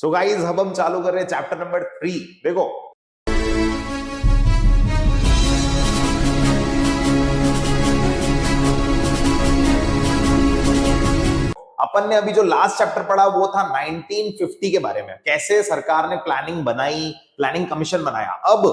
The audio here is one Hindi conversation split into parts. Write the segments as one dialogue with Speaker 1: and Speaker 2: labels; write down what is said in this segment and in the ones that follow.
Speaker 1: सो गाइस अब हम चालू कर रहे हैं चैप्टर नंबर 3। देखो अपन ने अभी जो लास्ट चैप्टर पढ़ा वो था 1950 के बारे में, कैसे सरकार ने प्लानिंग बनाई, प्लानिंग कमीशन बनाया। अब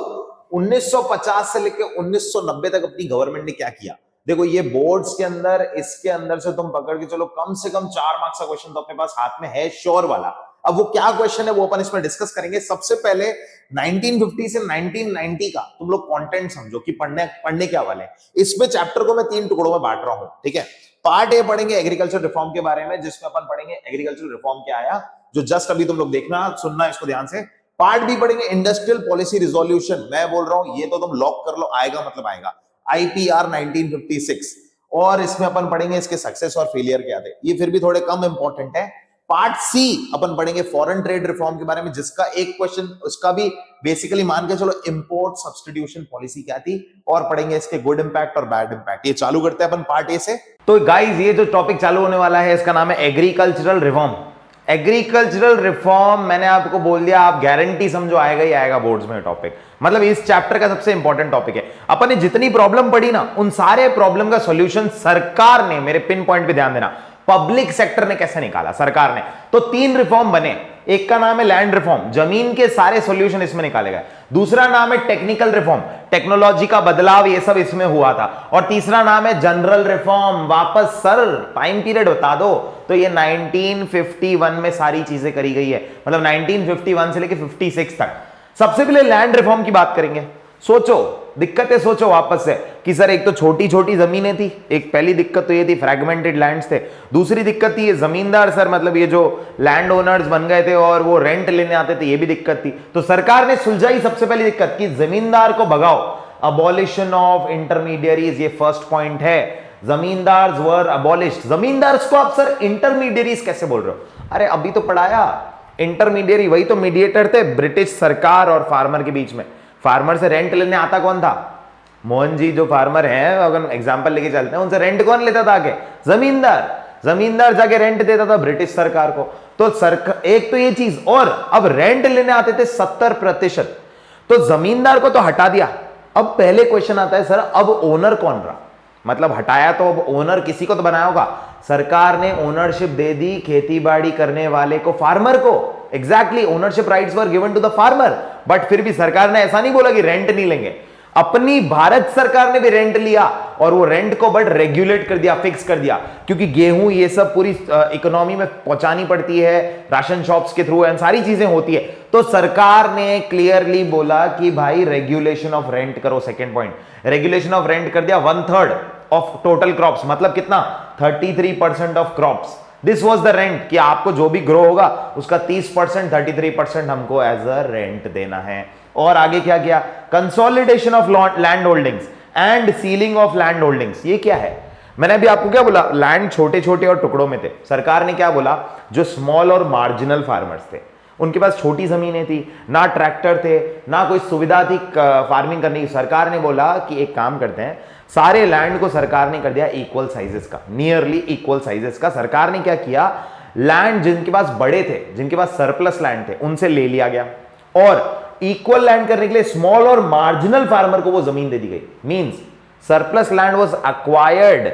Speaker 1: 1950 से लेकर 1990 तक अपनी गवर्नमेंट ने क्या किया। देखो ये बोर्ड्स के अंदर, इसके अंदर से तुम पकड़ के चलो कम से कम 4 मार्क्स का क्वेश्चन तो अपने पास हाथ में है श्योर वाला। अब वो क्या क्वेश्चन है वो अपन इसमें डिस्कस करेंगे। सबसे पहले 1950 से 1990 का तुम लोग कंटेंट समझो कि पढ़ने क्या वाले हैं। इसमें चैप्टर को मैं 3 टुकड़ों में बांट रहा हूं, ठीक है। पार्ट ए पढ़ेंगे एग्रीकल्चर रिफॉर्म के बारे में, जिसमें अपन पढ़ेंगे एग्रीकल्चर रिफॉर्म क्या आया, जो जस्ट अभी तुम लोग देखना सुनना इसको ध्यान से। पार्ट बी पढ़ेंगे इंडस्ट्रियल पॉलिसी रिजोल्यूशन, मैं बोल रहा हूं ये तो तुम लॉक कर लो, आएगा मतलब आएगा, आईपीआर 1956। और इसमें अपन पढ़ेंगे इसके सक्सेस और फेलियर क्या थे, ये फिर भी थोड़े कम इंपॉर्टेंट है। पार्ट सी अपन पढ़ेंगे फॉरेन ट्रेड रिफॉर्म के बारे में, जिसका एक क्वेश्चन उसका भी बेसिकली मान के चलो इंपोर्ट सब्स्टिट्यूशन पॉलिसी क्या थी, और पढ़ेंगे इसके गुड इंपैक्ट और बैड इंपैक्ट। ये चालू करते हैं अपन पार्ट ए से। तो गाइस ये जो टॉपिक चालू होने वाला है इसका नाम है एग्रीकल्चरल रिफॉर्म। एग्रीकल्चरल रिफॉर्म मैंने आपको बोल दिया, आप गारंटी समझो आएगा ही आएगा बोर्ड्स में टॉपिक, मतलब इस चैप्टर का सबसे इंपॉर्टेंट टॉपिक है। अपन ने जितनी प्रॉब्लम पढ़ी ना उन सारे प्रॉब्लम का सॉल्यूशन सरकार ने, मेरे पिन पॉइंट पे ध्यान देना, पब्लिक सेक्टर ने कैसे निकाला सरकार ने। तो 3 रिफॉर्म बने, एक का नाम है लैंड रिफॉर्म, जमीन के सारे सॉल्यूशन इसमें निकाले गए। दूसरा नाम है टेक्निकल रिफॉर्म, टेक्नोलॉजी का बदलाव ये सब इसमें हुआ था। और तीसरा नाम है जनरल रिफॉर्म, वापस सर टाइम पीरियड बता दो, तो ये 1951 में सारी चीजें करी गई है, मतलब 1951 से लेकर 56 तक। सबसे पहले लैंड रिफॉर्म की बात करेंगे। सोचो दिक्कतें, सोचो वापस से कि सर एक तो छोटी छोटी जमीनें थी, एक पहली दिक्कत तो ये थी फ्रैगमेंटेड लैंड्स थे। दूसरी दिक्कत थी ये जमींदार सर, मतलब ये जो लैंड ओनर्स बन गए थे और वो रेंट लेने आते थे, ये भी दिक्कत थी। तो सरकार ने सुलझाई सबसे पहली दिक्कत कि जमींदार को भगाओ, अबॉलिशन ऑफ इंटरमीडियरीज, ये फर्स्ट पॉइंट है। जमींदार्स वर अबॉलिश्ड। जमींदार्स को आप सर इंटरमीडियरीज कैसे बोल रहे हो? अरे अभी तो पढ़ाया, इंटरमीडियरी वही तो मीडिएटर थे ब्रिटिश सरकार और फार्मर के बीच में। फार्मर से रेंट लेने आता कौन था? मोहन जी जो फार्मर हैं, अगर एग्जांपल लेके चलते हैं, उनसे रेंट कौन लेता था आगे? जमींदार। जमींदार जाके रेंट देता था ब्रिटिश सरकार को। तो सरकार, एक तो ये चीज, और अब रेंट लेने आते थे 70%, तो जमींदार को तो हटा दिया। अब पहले क्वेश्चन आता है सर अब ओनर कौन रहा? मतलब हटाया तो अब ओनर किसी को तो बनाया होगा। सरकार ने ओनरशिप दे दी खेती बाड़ी करने वाले को, फार्मर को। Exactly, ownership rights were given to the farmer. But फिर भी सरकार ने ऐसा नहीं बोला कि रेंट नहीं लेंगे। अपनी भारत सरकार ने भी रेंट लिया, और वो रेंट को बट रेगुलेट कर दिया, फिक्स कर दिया, क्योंकि गेहूं ये सब पूरी इकोनॉमी में पहुंचानी पड़ती है, राशन शॉप्स के थ्रू सारी चीजें होती है। तो सरकार ने क्लियरली बोला कि भाई रेगुलेशन ऑफ रेंट करो। Second point, regulation of rent कर दिया 1/3 ऑफ टोटल क्रॉप्स, मतलब कितना? 33% of crops. This was the rent, कि आपको जो भी ग्रो होगा उसका 30%, 33% हमको एज अ रेंट देना है। और आगे क्या किया? Consolidation of land holdings and ceiling of land holdings. ये क्या है? मैंने अभी आपको क्या बोला, लैंड छोटे छोटे और टुकड़ों में थे। सरकार ने क्या बोला, जो स्मॉल और मार्जिनल फार्मर्स थे, उनके पास छोटी जमीनें थी, ना ट्रैक्टर थे, ना कोई सुविधा थी फार्मिंग करने की, सरकार ने बोला कि एक काम करते हैं, सारे लैंड को सरकार ने कर दिया इक्वल साइजेस का, नियरली इक्वल साइजेस का। सरकार ने क्या किया, लैंड जिनके पास बड़े थे, जिनके पास सरप्लस लैंड थे, उनसे ले लिया गया, और इक्वल लैंड करने के लिए स्मॉल और मार्जिनल फार्मर को वो जमीन दे दी गई। Means surplus land was acquired,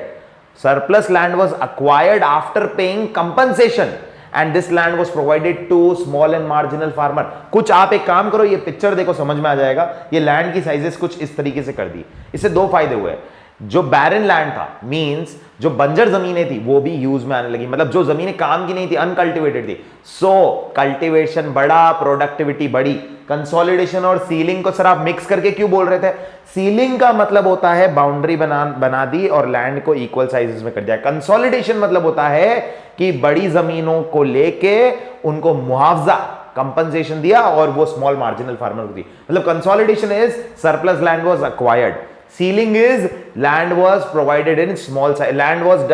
Speaker 1: surplus land was acquired after paying compensation, and this land was provided to small and marginal farmer. कुछ आप एक काम करो, ये पिक्चर देखो समझ में आ जाएगा। ये लैंड की साइजेस कुछ इस तरीके से कर दी। इससे 2 फायदे हुए। जो बैरन लैंड था, मींस जो बंजर जमीनें थी, वो भी यूज में आने लगी, मतलब जो जमीनें काम की नहीं थी, अनकल्टिवेटेड थी। सो कल्टीवेशन बढ़ा, प्रोडक्टिविटी बढ़ी। कंसोलिडेशन और सीलिंग को सर आप मिक्स करके क्यों बोल रहे थे? सीलिंग का मतलब होता है बाउंड्री बना दी और लैंड को इक्वल साइजेस में कर दिया। कंसोलिडेशन मतलब होता है कि बड़ी जमीनों को लेके उनको मुआवजा, कंपनसेशन दिया, और वो स्मॉल मार्जिनल फार्मर को दी। मतलब consolidation is surplus land was acquired, ceiling is land was provided in small size, land was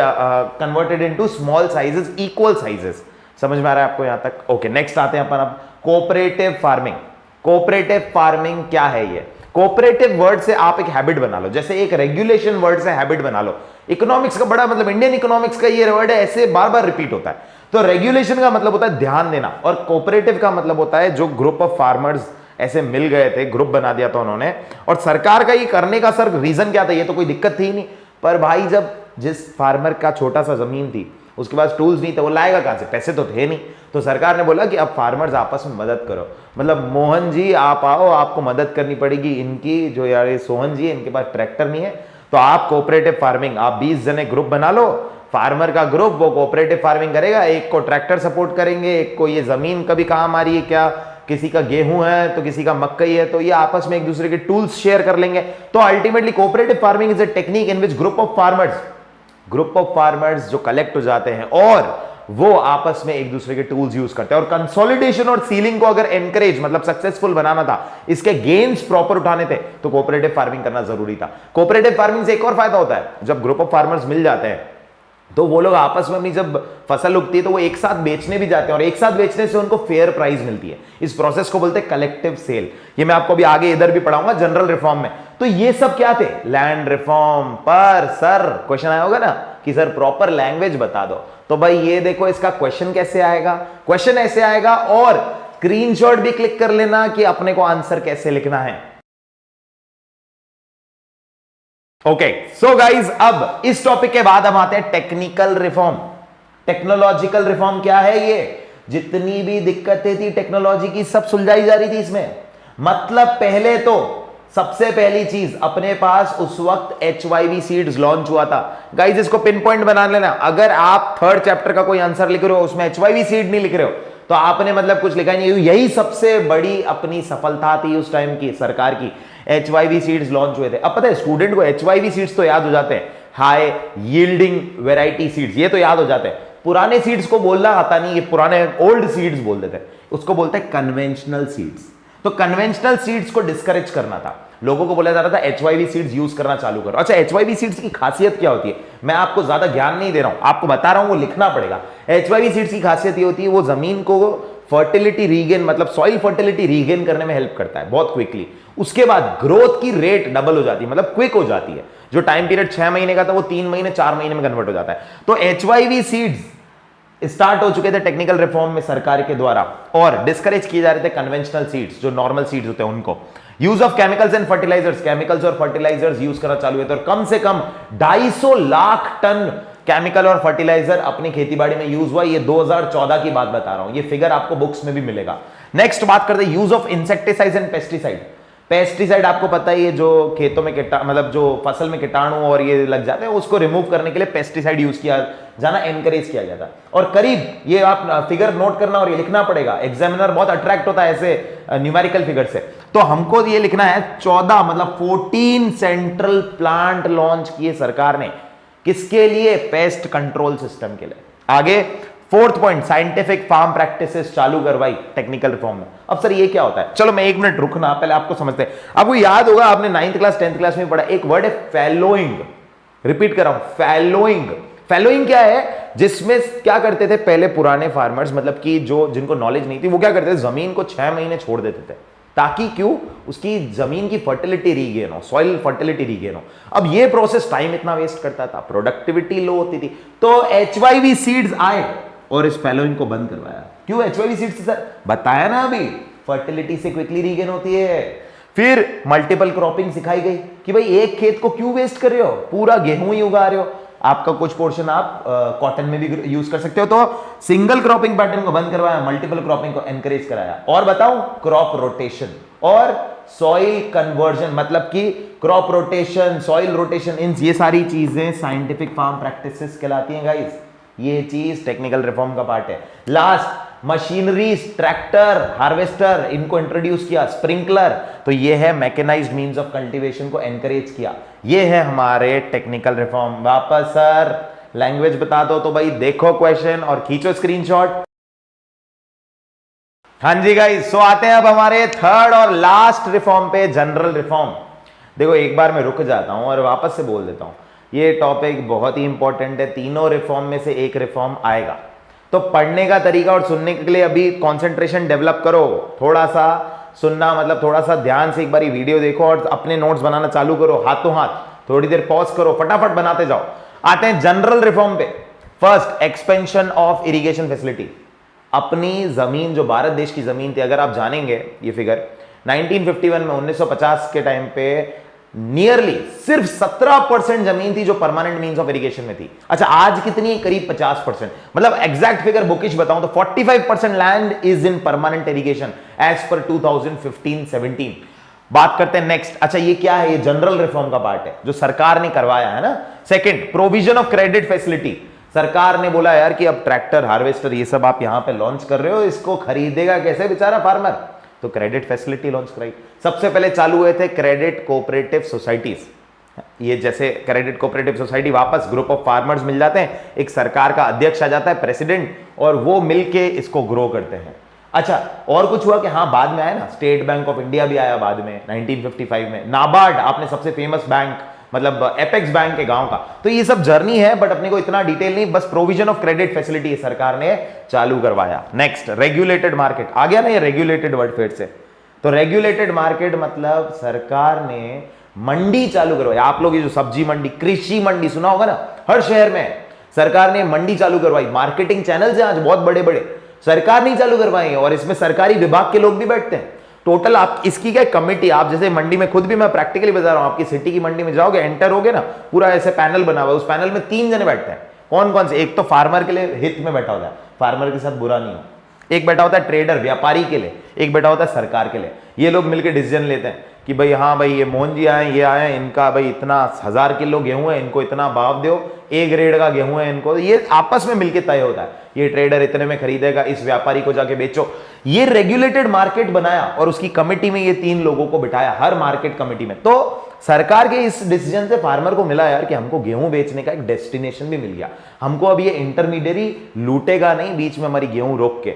Speaker 1: converted into small sizes, equal sizes. समझ में आ रहा है आपको यहां तक? ओके, नेक्स्ट आते हैं अपन अब कोऑपरेटिव फार्मिंग। कोऑपरेटिव फार्मिंग क्या है? ये कोऑपरेटिव वर्ड से आप एक हैबिट बना लो, जैसे एक रेगुलेशन वर्ड से हैबिट बना लो। इकोनॉमिक्स का बड़ा मतलब, इंडियन इकोनॉमिक्स का ये वर्ड है, ऐसे बार बार रिपीट होता है। तो रेगुलेशन का मतलब होता है ध्यान देना, और कोऑपरेटिव का मतलब होता है जो ग्रुप ऑफ फार्मर्स ऐसे मिल गए थे, ग्रुप बना दिया था उन्होंने, और सरकार का ये करने का सर रीजन क्या था, ये तो कोई दिक्कत थी ही नहीं, पर भाई जब जिस फार्मर का छोटा सा जमीन थी उसके पास टूल्स नहीं थे, वो लाएगा कहां से, पैसे तो थे नहीं, तो सरकार ने बोला कि अब फार्मर्स आपस में मदद करो, मतलब मोहन जी आप आओ, आपको मदद करनी पड़ेगी, इनकी जो यार ये सोहन जी है इनके पास ट्रैक्टर नहीं है, तो आप कोऑपरेटिव फार्मिंग, आप 20 जने ग्रुप बना लो, फार्मर का ग्रुप, वो कोऑपरेटिव फार्मिंग करेगा, एक को ट्रैक्टर सपोर्ट करेंगे, एक को ये जमीन कभी काम आ रही है क्या, किसी का गेहूं है तो किसी का मकई है, तो ये आपस में एक दूसरे के टूल्स शेयर कर लेंगे। तो ultimately cooperative farming is a technique in which group of farmers जो कलेक्ट हो जाते हैं और वो आपस में एक दूसरे के टूल्स यूज करते हैं, और कंसोलिडेशन और सीलिंग को अगर एनकरेज मतलब सक्सेसफुल बनाना था, इसके गेन्स प्रॉपर उठाने थे, तो कोऑपरेटिव फार्मिंग करना जरूरी था। कोऑपरेटिव फार्मिंग से एक और फायदा होता है, जब ग्रुप ऑफ फार्मर्स मिल जाते हैं तो वो लोग आपस में अपनी जब फसल उगती है तो वो एक साथ बेचने भी जाते हैं, और एक साथ बेचने से उनको फेयर प्राइस मिलती है। इस प्रोसेस को बोलते हैं कलेक्टिव सेल। ये मैं आपको अभी आगे इधर भी पढ़ाऊंगा जनरल रिफॉर्म में। तो ये सब क्या थे, लैंड रिफॉर्म। पर सर क्वेश्चन आया होगा ना कि सर प्रॉपर लैंग्वेज बता दो, तो भाई ये देखो इसका क्वेश्चन कैसे आएगा, क्वेश्चन ऐसे आएगा, और स्क्रीनशॉट भी क्लिक कर लेना कि अपने को आंसर कैसे लिखना है। ओके सो गाइज, अब इस टॉपिक के बाद हम आते हैं टेक्निकल रिफॉर्म। टेक्नोलॉजिकल रिफॉर्म क्या है, ये जितनी भी दिक्कतें थी टेक्नोलॉजी की सब सुलझाई जा रही थी इसमें। मतलब पहले तो सबसे पहली चीज, अपने पास उस वक्त HYV सीड्स लॉन्च हुआ था। गाइज इसको पिन पॉइंट बना लेना, अगर आप थर्ड चैप्टर का कोई आंसर लिख रहे हो उसमें HYV सीड नहीं लिख रहे हो तो आपने मतलब कुछ लिखा नहीं। यही सबसे बड़ी अपनी सफलता थी उस टाइम की सरकार की, HYV सीड्स लॉन्च हुए थे। अब पता है स्टूडेंट को HYV सीड्स तो याद हो जाते हैं, हाई यील्डिंग वेराइटी सीड्स, ये तो याद हो जाते हैं। पुराने सीड्स को बोलना आता नहीं, ये पुराने ओल्ड सीड्स बोल देते हैं, उसको बोलते हैं कन्वेंशनल सीड्स। तो कन्वेंशनल सीड्स को डिस्करेज करना था, लोगों को बोला जा रहा था HYV सीड्स यूज करना चालू करो। अच्छा HYV सीड्स की खासियत क्या होती है, मैं आपको ज्यादा ज्ञान नहीं दे रहा हूं, आपको बता रहा हूं, वो लिखना पड़ेगा। HYV सीड्स की खासियत ये होती है, वो जमीन को फर्टिलिटी रीगेन मतलब सॉइल फर्टिलिटी रीगेन करने में हेल्प करता है बहुत क्विकली। उसके बाद ग्रोथ की रेट डबल हो जाती है, मतलब क्विक हो जाती है। जो टाइम पीरियड 6 महीने का था वो 3 महीने 4 महीने में कन्वर्ट हो जाता है। तो HYV सीड्स स्टार्ट हो चुके थे टेक्निकल रिफॉर्म में सरकार के द्वारा, और डिस्करेज किए जा रहे थे कन्वेंशनल सीड्स, जो नॉर्मल सीड्स होते हैं उनको। Use of chemicals and fertilisers, chemicals और फर्टिलाइजर्स यूज करना चालू हुए थे, और कम से कम 250 लाख टन केमिकल और फर्टिलाइजर अपनी खेतीबाड़ी में यूज हुआ। ये 2014 की बात बता रहा हूं, ये फिगर आपको बुक्स में भी मिलेगा। नेक्स्ट बात करते हैं use of insecticides and pesticide. Pesticide आपको पता है, ये जो खेतों में मतलब जो फसल में कीटाणु और ये लग जाते हैं उसको रिमूव करने के लिए पेस्टिसाइड यूज किया जाना एनकरेज किया जाता है। और करीब, ये आप फिगर नोट करना और ये लिखना पड़ेगा, एग्जामिनर बहुत अट्रैक्ट होता है ऐसे न्यूमेरिकल फिगर से। तो हमको ये लिखना है 14 मतलब 14 सेंट्रल प्लांट लॉन्च किए सरकार ने, किसके लिए, पेस्ट कंट्रोल सिस्टम के लिए। आगे fourth point, scientific farm practices चालू करवाई टेक्निकल रिफॉर्म में। अब सर ये क्या होता है, चलो मैं 1 मिनट रुकना, पहले आपको समझते हैं। आपको याद होगा आपने 9th क्लास 10th क्लास में पढ़ा, एक वर्ड है फैलोइंग, रिपीट कर रहा हूं, फैलोइंग। फैलोइंग क्या है, जिसमें क्या करते थे पहले पुराने फार्मर्स, मतलब कि जो जिनको नॉलेज नहीं थी, वो क्या करते थे, जमीन को 6 महीने छोड़ देते थे, ताकि क्यों, उसकी जमीन की फर्टिलिटी रीगेन हो, सॉइल फर्टिलिटी रीगेन हो। अब ये प्रोसेस टाइम इतना वेस्ट करता था, प्रोडक्टिविटी लो होती थी, तो HYV सीड्स आए और इस फैलोइंग को बंद करवाया। क्यों HYV सीड्स, सर बताया ना अभी, फर्टिलिटी से क्विकली रीगेन होती है। फिर मल्टीपल क्रॉपिंग सिखाई गई कि भाई एक खेत को क्यों वेस्ट कर रहे हो, पूरा गेहूं ही उगा रहे हो, आपका कुछ पोर्शन आप कॉटन में भी यूज कर सकते हो। तो सिंगल क्रॉपिंग पैटर्न को बंद करवाया, मल्टीपल क्रॉपिंग को एनकरेज कराया। और बताऊं, क्रॉप रोटेशन और सॉइल कन्वर्जन, मतलब कि क्रॉप रोटेशन, सॉइल रोटेशन, इन ये सारी चीजें साइंटिफिक फार्म प्रैक्टिसेस कहलाती हैं गाइस। ये चीज टेक्निकल रिफॉर्म का पार्ट है। लास्ट, मशीनरी, ट्रैक्टर, हार्वेस्टर, इनको इंट्रोड्यूस किया, स्प्रिंकलर, तो ये है मैकेनाइज्ड मींस ऑफ कल्टीवेशन को एनकरेज किया। ये है हमारे टेक्निकल रिफॉर्म। वापस सर लैंग्वेज बता दो, तो भाई देखो क्वेश्चन और खींचो स्क्रीनशॉट। हाँ जी गाइस, सो आते हैं अब हमारे थर्ड और लास्ट रिफॉर्म पे, जनरल रिफॉर्म। देखो एक बार मैं रुक जाता हूं और वापस से बोल देता हूं, ये टॉपिक बहुत ही इंपॉर्टेंट है, तीनों रिफॉर्म में से एक रिफॉर्म आएगा। तो पढ़ने का तरीका और सुनने के लिए अभी कंसंट्रेशन डेवलप करो, थोड़ा सा सुनना, मतलब थोड़ा सा ध्यान से एक बार वीडियो देखो और अपने नोट्स बनाना चालू करो, हाथों हाथ, थोड़ी देर पॉज करो, फटाफट बनाते जाओ। आते हैं जनरल रिफॉर्म पे। First, expansion of irrigation facility. अपनी जमीन, जो भारत देश की जमीन थी, अगर आप जानेंगे ये फिगर 1951 में 1950 के टाइम पे नियरली सिर्फ 17% जमीन थी जो परमानेंट मींस ऑफ इरिगेशन में थी। अच्छा, आज कितनी? करीब 50%। मतलब एग्जैक्ट फिगर बुकिश बताऊं तो 45% land is in permanent irrigation as per 2015-17। बात करते हैं नेक्स्ट। अच्छा, ये क्या है? ये जनरल रिफॉर्म का पार्ट है जो सरकार ने करवाया है ना। Second, provision of credit facility. सरकार ने बोला यार कि अब ट्रैक्टर, हार्वेस्टर, ये सब आप यहां पे लॉन्च कर रहे हो, इसको खरीदेगा कैसे बेचारा फार्मर? तो क्रेडिट फैसिलिटी लॉन्च कराई। सबसे पहले चालू हुए थे क्रेडिट कोऑपरेटिव सोसाइटीज। ये जैसे क्रेडिट कोऑपरेटिव सोसाइटी, वापस ग्रुप ऑफ फार्मर्स मिल जाते हैं, एक सरकार का अध्यक्ष आ जाता है, प्रेसिडेंट, और वो मिलके इसको ग्रो करते हैं। अच्छा, और कुछ हुआ कि हाँ, बाद में आया ना, स्टेट बैंक ऑफ इंडिया भी आया बाद में 1955 में। नाबार्ड, आपने सबसे फेमस बैंक, मतलब एपेक्स बैंक के गांव का। तो ये सब जर्नी है, बट अपने को इतना डिटेल नहीं, बस प्रोविजन ऑफ क्रेडिट फैसिलिटी सरकार ने चालू करवाया। Next, regulated market. आ गया ना ये रेगुलेटेड वर्ड फिर से। तो रेगुलेटेड मार्केट मतलब सरकार ने मंडी चालू करवाई। आप लोग ये जो सब्जी मंडी, कृषि मंडी सुना होगा ना, हर शहर में सरकार ने मंडी चालू करवाई। मार्केटिंग चैनल्स हैं आज बहुत बड़े बड़े, सरकार नहीं चालू करवाई, और इसमें सरकारी विभाग के लोग भी बैठते हैं। टोटल आप इसकी क्या कमिटी, आप जैसे मंडी में, खुद भी मैं प्रैक्टिकली बता रहा हूं, आपकी सिटी की मंडी में जाओगे, एंटर होगे ना, पूरा ऐसे पैनल बना हुआ है, उस पैनल में 3 जने बैठते हैं। कौन कौन से? एक तो फार्मर के लिए हित में बैठा होता है, फार्मर के साथ बुरा नहीं हो। एक बैठा होता है ट्रेडर, व्यापारी के लिए। एक बैठा होता है सरकार के लिए। ये लोग मिलकर डिसीजन लेते हैं कि भाई हाँ भाई, ये मोहन जी आए, ये आए, इनका भाई इतना 1000 किलो गेहूं है, इनको इतना भाव दो, ए ग्रेड का गेहूं है इनको, ये आपस में मिलकर तय होता है। ये ट्रेडर इतने में खरीदेगा, इस व्यापारी को जाके बेचो। ये रेगुलेटेड मार्केट बनाया, और उसकी कमिटी में ये 3 लोगों को बिठाया, हर मार्केट कमिटी में। तो सरकार के इस डिसीजन से फार्मर को मिला यार कि हमको गेहूं बेचने का एक डेस्टिनेशन भी मिल गया, हमको अब ये इंटरमीडियरी लूटेगा नहीं बीच में हमारी गेहूं रोक के।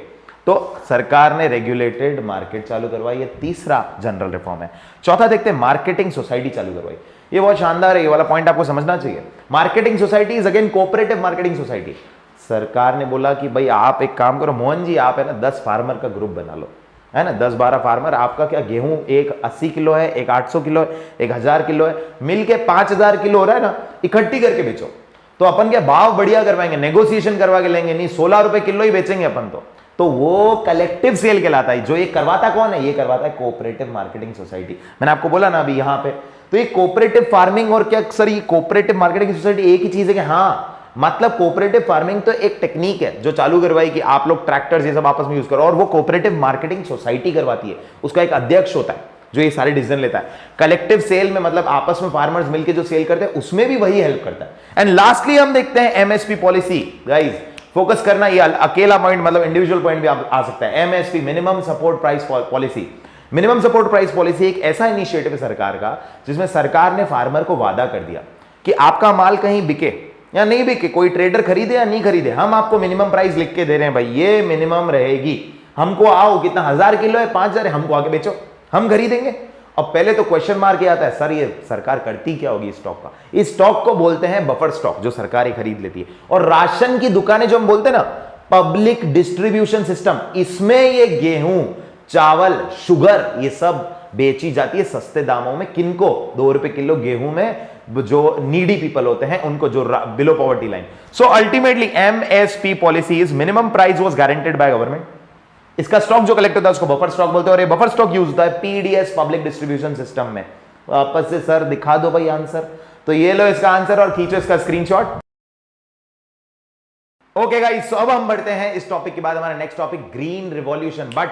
Speaker 1: तो सरकार ने रेगुलेटेड मार्केट चालू करवाई, ये तीसरा जनरल रिफॉर्म है। चौथा देखते हैं, मार्केटिंग सोसाइटी चालू करवाई। ये बहुत शानदार है, ये वाला पॉइंट आपको समझना चाहिए। Marketing society is again cooperative marketing society. सरकार ने बोला कि भाई आप एक काम करो, मोहन जी आप है ना 10 फार्मर का ग्रुप बना लो, है ना, 10-12 फार्मर। आपका क्या गेहूं एक 80 किलो है, एक 800 किलो है, एक 1000 किलो है, मिलके 5000 किलो हो रहा है ना, इकट्ठी करके बेचो। तो अपन क्या भाव बढ़िया करवाएंगे, नेगोशिएशन करवा के लेंगे, नहीं 16 रुपए किलो ही बेचेंगे अपन। तो वो कलेक्टिव सेल कहलाता है। जो ये करवाता कौन है? ये करवाता है कोऑपरेटिव मार्केटिंग सोसाइटी। मैंने आपको बोला ना अभी यहाँ पे, तो ये कोऑपरेटिव फार्मिंग और क्या सर, ये कोऑपरेटिव मार्केटिंग सोसाइटी एक ही चीज है कि हाँ, मतलब कोऑपरेटिव फार्मिंग तो एक टेक्निक है जो चालू करवाई कि आप लोग ट्रैक्टर्स ये सब आपस में यूज करो, और वो कोऑपरेटिव मार्केटिंग सोसाइटी करवाती है। उसका एक अध्यक्ष होता है जो ये सारे डिसीजन लेता है। कलेक्टिव सेल में मतलब आपस में फार्मर्स मिलकर जो सेल करते हैं, उसमें भी वही हेल्प करता है। एंड लास्टली हम देखते हैं एमएसपी पॉलिसी। गाइज फोकस करना, ये अकेला पॉइंट मतलब इंडिविजुअल पॉइंट भी आ सकता है। MSP, minimum support price policy. Minimum support price policy एक ऐसा इनिशिएटिव है सरकार का जिसमें सरकार ने फार्मर को वादा कर दिया कि आपका माल कहीं बिके या नहीं बिके, कोई ट्रेडर खरीदे या नहीं खरीदे, हम आपको मिनिमम प्राइस लिख के दे रहे हैं भाई, ये मिनिमम रहेगी। हमको आओ, कितना 1000 किलो है, 5000 है, हमको आगे बेचो, हम खरीदेंगे। अब पहले तो क्वेश्चन मार्क ये आता है, सर ये सरकार करती क्या होगी स्टॉक का? इस स्टॉक को बोलते हैं बफर स्टॉक, जो सरकार खरीद लेती है। और राशन की दुकानें जो हम बोलते हैं ना, पब्लिक डिस्ट्रीब्यूशन सिस्टम, इसमें ये गेहूं, चावल, शुगर, ये सब बेची जाती है सस्ते दामों में। किनको? 2 रुपए किलो गेहूं में जो नीडी पीपल होते हैं उनको, जो below poverty line. So ultimately MSP policy is minimum price was guaranteed by government. इसका स्टॉक जो कलेक्ट होता है उसको बफर स्टॉक बोलते हैं, और ये बफर स्टॉक यूज होता है पीडीएस, पब्लिक डिस्ट्रीब्यूशन सिस्टम में। वापस से सर दिखा दो भाई आंसर, तो ये लो इसका आंसर और खींचो इसका स्क्रीनशॉट। ओके गाइस, अब हम बढ़ते हैं इस टॉपिक के बाद हमारा next topic green revolution. But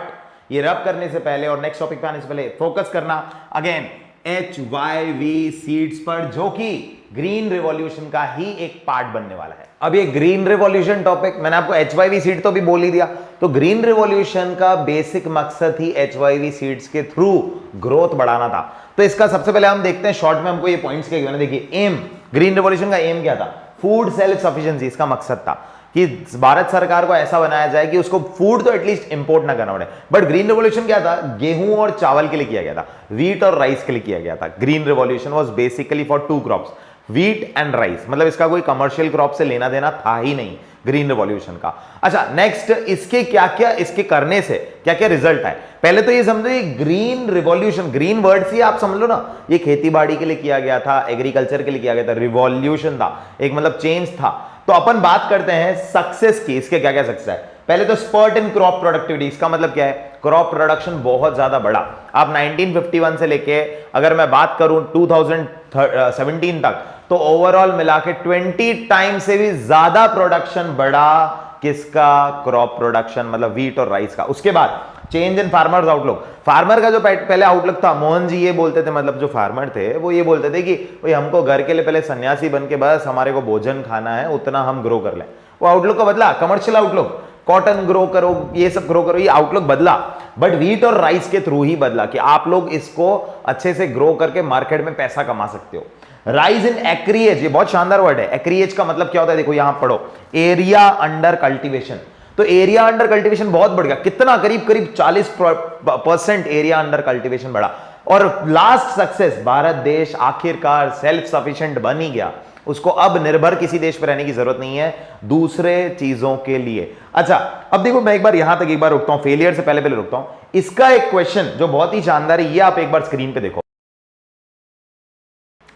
Speaker 1: ये रब करने से पहले और नेक्स्ट टॉपिक पे आने से पहले फोकस करना अगेन HYV सीड्स पर, जो कि ग्रीन रिवॉल्यूशन का ही एक पार्ट बनने वाला है। अब ये ग्रीन रिवॉल्यूशन टॉपिक, मैंने आपको HYV सीड तो भी बोल ही दिया। तो ग्रीन रिवॉल्यूशन का बेसिक मकसद ही HYV सीड्स के थ्रू ग्रोथ बढ़ाना था। तो इसका सबसे पहले हम देखते हैं शॉर्ट में, हमको ये पॉइंट्स क्या कहना। देखिए एम, ग्रीन रिवॉल्यूशन का एम क्या था? फूड सेल्फ सफिशिएंसी, इसका मकसद था कि भारत सरकार को ऐसा बनाया जाए कि उसको फूड तो एटलीस्ट इंपोर्ट ना करना पड़े। बट ग्रीन रिवॉल्यूशन क्या था? गेहूं और चावल के लिए किया गया था, व्हीट और राइस के लिए किया गया था। Green revolution was basically for 2 crops, wheat and rice. मतलब इसका कोई कमर्शियल क्रॉप से लेना देना था ही नहीं, ग्रीन रिवॉल्यूशन का। अच्छा नेक्स्ट, इसके क्या क्या, इसके करने से क्या क्या रिजल्ट है। पहले तो ये समझो, ये ग्रीन रिवॉल्यूशन, ग्रीन वर्ड से आप समझ लो ना, ये खेती बाड़ी के लिए किया गया था, एग्रीकल्चर के लिए किया गया था, रिवॉल्यूशन था, एक मतलब चेंज था। तो अपन बात करते हैं सक्सेस की, इसके क्या क्या सक्सेस है। पहले तो स्पर्ट इन क्रॉप प्रोडक्टिविटी, इसका मतलब क्या है, क्रॉप प्रोडक्शन बहुत ज्यादा बढ़ा। आप 1951 से लेके अगर मैं बात करूं 2017 तक, तो ओवरऑल मिला के 20 टाइम से भी ज्यादा प्रोडक्शन बढ़ा। किसका, क्रॉप प्रोडक्शन, मतलब व्हीट और राइस का। उसके बाद change in farmers outlook, farmer का जो पहले आउटलुक था, मोहन जी ये बोलते थे, मतलब जो फार्मर थे वो ये बोलते थे कि भाई हमको घर के लिए पहले सन्यासी बन के बस हमारे को भोजन खाना है, उतना हम ग्रो कर लें। वो आउटलुक का बदला, कमर्शियल आउटलुक, कॉटन ग्रो करो, ये सब ग्रो करो, ये आउटलुक बदला। बट व्हीट और राइस के थ्रू ही बदला कि आप लोग इसको अच्छे से ग्रो करके मार्केट में पैसा कमा सकते हो। राइज इन एक्रिएज, ये बहुत शानदार वर्ड है। एक्रिएज का मतलब क्या होता है, देखो यहां पढ़ो, एरिया अंडर कल्टीवेशन। तो एरिया अंडर कल्टीवेशन बहुत बढ़ गया, कितना, करीब करीब 40% एरिया अंडर कल्टीवेशन बढ़ा। और लास्ट सक्सेस, भारत देश आखिरकार सेल्फ सफिशिएंट बन ही गया, उसको अब निर्भर किसी देश पर रहने की जरूरत नहीं है दूसरे चीजों के लिए। अच्छा अब देखो, मैं एक बार यहां तक एक बार रुकता हूं, फेलियर से पहले रुकता हूं। इसका एक क्वेश्चन जो बहुत ही शानदार है, ये आप एक बार स्क्रीन पे देखो।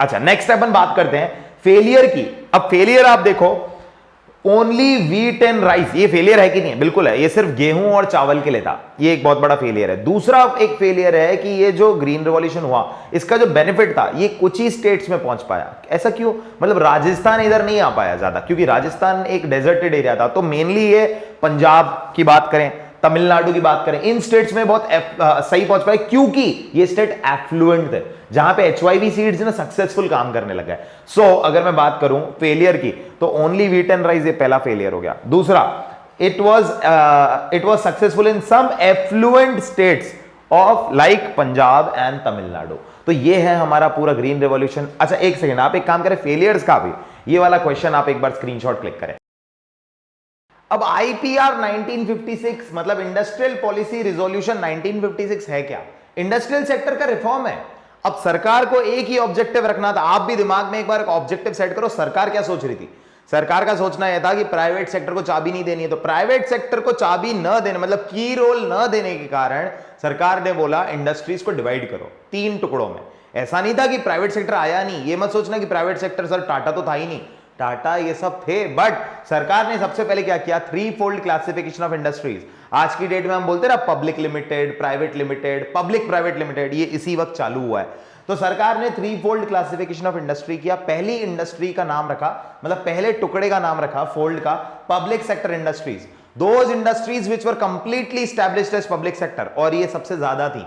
Speaker 1: अच्छा नेक्स्ट अपन बात करते हैं फेलियर की। अब फेलियर आप देखो, ओनली व्हीट एंड राइस, ये फेलियर है कि नहीं है, बिल्कुल है, ये सिर्फ गेहूं और चावल के लिए था, ये एक बहुत बड़ा फेलियर है। दूसरा एक फेलियर है कि ये जो ग्रीन रिवॉल्यूशन हुआ, इसका जो बेनिफिट था ये कुछ ही स्टेट्स में पहुंच पाया। ऐसा क्यों, मतलब राजस्थान इधर नहीं आ पाया ज्यादा, क्योंकि राजस्थान एक डेजर्टेड एरिया था। तो मेनली ये पंजाब की बात करें, तमिलनाडु की बात करें, इन स्टेट्स में बहुत सही पहुंच पाए, क्योंकि ये स्टेट एफ्लुएंट थे, जहां पे एचवाईवी सीड्स ना सक्सेसफुल काम करने लगा है। सो अगर मैं बात करूं फेलियर की, तो ओनली व्हीट एंड राइस, ये पहला फेलियर हो गया। दूसरा, it was successful in some effluent states of like Punjab and Tamil Nadu. तो ये है हमारा पूरा ग्रीन रेवोल्यूशन। अच्छा एक सेकंड, आप एक काम करें, फेलियर्स का भी ये वाला क्वेश्चन आप एक बार स्क्रीनशॉट क्लिक करें। अब आईपीआर 1956 मतलब इंडस्ट्रियल पॉलिसी रिजोल्यूशन 1956 है क्या, इंडस्ट्रियल सेक्टर का रिफॉर्म है। अब सरकार को एक ही ऑब्जेक्टिव रखना था, आप भी दिमाग में एक बार एक ऑब्जेक्टिव सेट करो, सरकार क्या सोच रही थी। सरकार का सोचना यह था कि प्राइवेट सेक्टर को चाबी नहीं देनी है, तो प्राइवेट सेक्टर को चाबी न देने मतलब की रोल न देने के कारण सरकार ने बोला इंडस्ट्रीज को डिवाइड करो 3 टुकड़ों में। ऐसा नहीं था कि प्राइवेट सेक्टर आया नहीं, ये मत सोचना कि प्राइवेट सेक्टर, सर टाटा तो था ही नहीं, टाटा ये सब थे, बट सरकार ने सबसे पहले क्या किया, 3 फोल्ड क्लासिफिकेशन ऑफ इंडस्ट्रीज। आज की डेट में हम बोलते हैं ना public limited, private limited, public private limited, ये इसी वक्त चालू हुआ है। तो सरकार ने 3 फोल्ड क्लासिफिकेशन ऑफ इंडस्ट्री किया। पहली इंडस्ट्री का नाम रखा, मतलब पहले टुकड़े का नाम रखा फोल्ड का, public sector industries, those industries which were completely established as public sector, और ये सबसे ज्यादा थी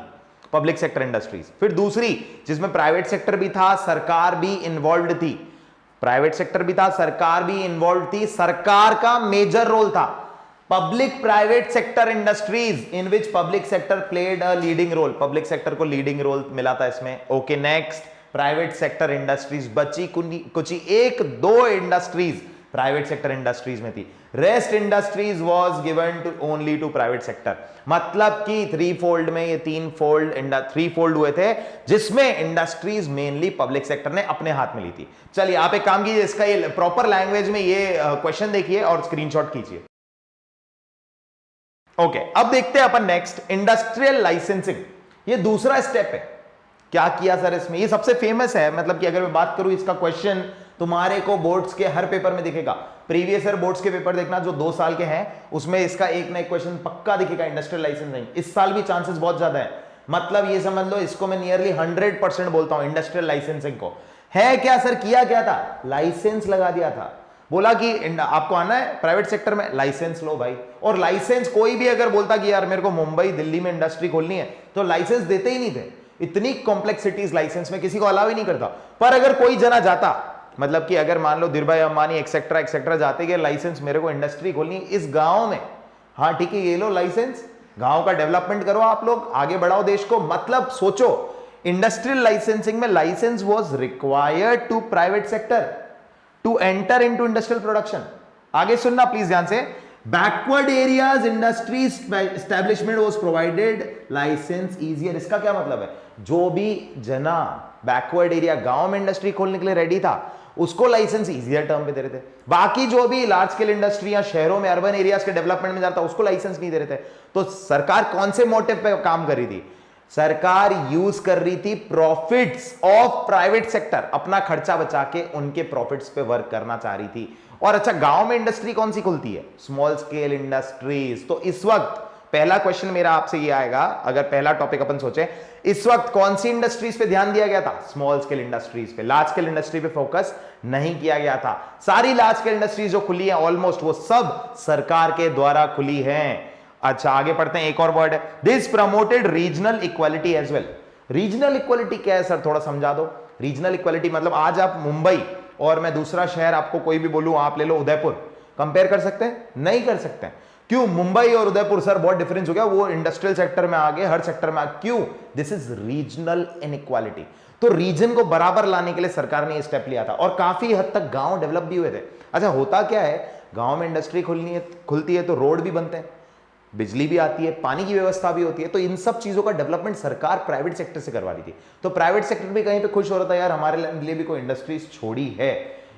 Speaker 1: पब्लिक सेक्टर इंडस्ट्रीज। फिर दूसरी जिसमें प्राइवेट सेक्टर भी था, सरकार भी इन्वॉल्व थी, प्राइवेट सेक्टर भी था, सरकार भी इन्वॉल्व थी, सरकार का मेजर रोल था, public private sector industries in which public sector played a leading role, public sector को लीडिंग रोल मिला था इसमें। Okay next, private sector industries बची कुछ ही 1-2 इंडस्ट्रीज प्राइवेट सेक्टर इंडस्ट्रीज में थी, rest industries was given to only to private sector. मतलब कि 3 फोल्ड में ये 3 फोल्ड हुए थे, जिसमें इंडस्ट्रीज मेनली पब्लिक सेक्टर ने अपने हाथ में ली थी। चलिए आप एक काम कीजिए, इसका ये प्रॉपर लैंग्वेज में ये क्वेश्चन देखिए और स्क्रीनशॉट कीजिए। ओके अब देखते हैं अपन नेक्स्ट, इंडस्ट्रियल लाइसेंसिंग। ये दूसरा स्टेप है। क्या किया सर इसमें, ये सबसे फेमस है, मतलब कि अगर मैं बात करूं इसका क्वेश्चन तुम्हारे को बोर्ड्स के हर पेपर में दिखेगा। प्रीवियस ईयर बोर्ड्स के पेपर देखना जो 2 साल के हैं, उसमें इसका एक ना एक क्वेश्चन पक्का दिखेगा, इंडस्ट्रियल लाइसेंसिंग। इस साल भी चांसेस बहुत ज्यादा है, मतलब ये समझ लो इसको मैं नियरली 100% बोलता हूं इंडस्ट्रियल लाइसेंसिंग को। है क्या सर, किया क्या था, लाइसेंस लगा दिया था, बोला कि आपको आना है प्राइवेट सेक्टर में, लाइसेंस लो भाई। और लाइसेंस कोई भी अगर बोलता कि यार मेरे को मुंबई दिल्ली में इंडस्ट्री खोलनी है, तो लाइसेंस देते ही नहीं थे, इतनी कॉम्प्लेक्सिटीज लाइसेंस में किसी को अलाउ ही नहीं करता। पर अगर कोई जना जाता, मतलब कि अगर मान लो धीरभाई अंबानी एक्सेट्रा जाते कि लाइसेंस मेरे को इंडस्ट्री खोलनी है इस गांव में, हाँ ठीक है ये लो लाइसेंस, गांव का डेवलपमेंट करो, आप लोग आगे बढ़ाओ देश को। मतलब सोचो, इंडस्ट्रियल लाइसेंसिंग में licence was required to private sector to enter into industrial production. आगे सुनना प्लीज ध्यान से, backward areas industries establishment was provided licence easier. इसका क्या मतलब है, जो भी जना बैकवर्ड एरिया गांव में इंडस्ट्री खोलने के लिए रेडी था, उसको लाइसेंस इजियर टर्म पे दे रहे थे। बाकी जो भी लार्ज स्केल इंडस्ट्री या शहरों में अर्बन एरियाज के डेवलपमेंट में जाता उसको लाइसेंस नहीं दे रहे थे। तो सरकार कौन से मोटिव पे काम कर रही थी? सरकार यूज कर रही थी प्रॉफिट्स ऑफ प्राइवेट सेक्टर, अपना खर्चा बचा के उनके प्रॉफिट्स पे वर्क करना चाह रही थी। और अच्छा, गांव में इंडस्ट्री कौन सी खुलती है? Small scale industries. तो इस वक्त पहला क्वेश्चन मेरा आपसे ये आएगा, अगर पहला टॉपिक अपन सोचे, इस वक्त कौन सी इंडस्ट्रीज पे ध्यान दिया गया था? स्मॉल स्केल इंडस्ट्रीज पे। लार्ज स्केल इंडस्ट्री पे फोकस नहीं किया गया था। सारी लार्ज स्केल इंडस्ट्रीज जो खुली है ऑलमोस्ट, वो सब सरकार के द्वारा खुली हैं। अच्छा, आगे पढ़ते हैं। एक और वर्ड है, this promoted regional equality as well. Regional equality क्या है सर, थोड़ा समझा दो। रीजनल इक्वालिटी मतलब आज आप मुंबई और मैं दूसरा शहर आपको कोई भी बोलूं, आप ले लो उदयपुर, कंपेयर कर सकते हैं? नहीं कर सकते हैं। क्यों? मुंबई और उदयपुर सर बहुत डिफरेंस हो गया, वो इंडस्ट्रियल सेक्टर में आगे, हर सेक्टर में आगे। क्यों? This is regional inequality. तो रीजन को बराबर लाने के लिए सरकार ने ये स्टेप लिया था और काफी हद तक गांव डेवलप भी हुए थे। अच्छा, होता क्या है, गांव में इंडस्ट्री खुलती है तो रोड भी बनते हैं, बिजली भी आती है, पानी की व्यवस्था भी होती है। तो इन सब चीजों का डेवलपमेंट सरकार प्राइवेट सेक्टर से करवा रही थी। तो प्राइवेट सेक्टर भी कहीं पे खुश हो रहा था, यार हमारे लिए भी कोई इंडस्ट्रीज छोड़ी है।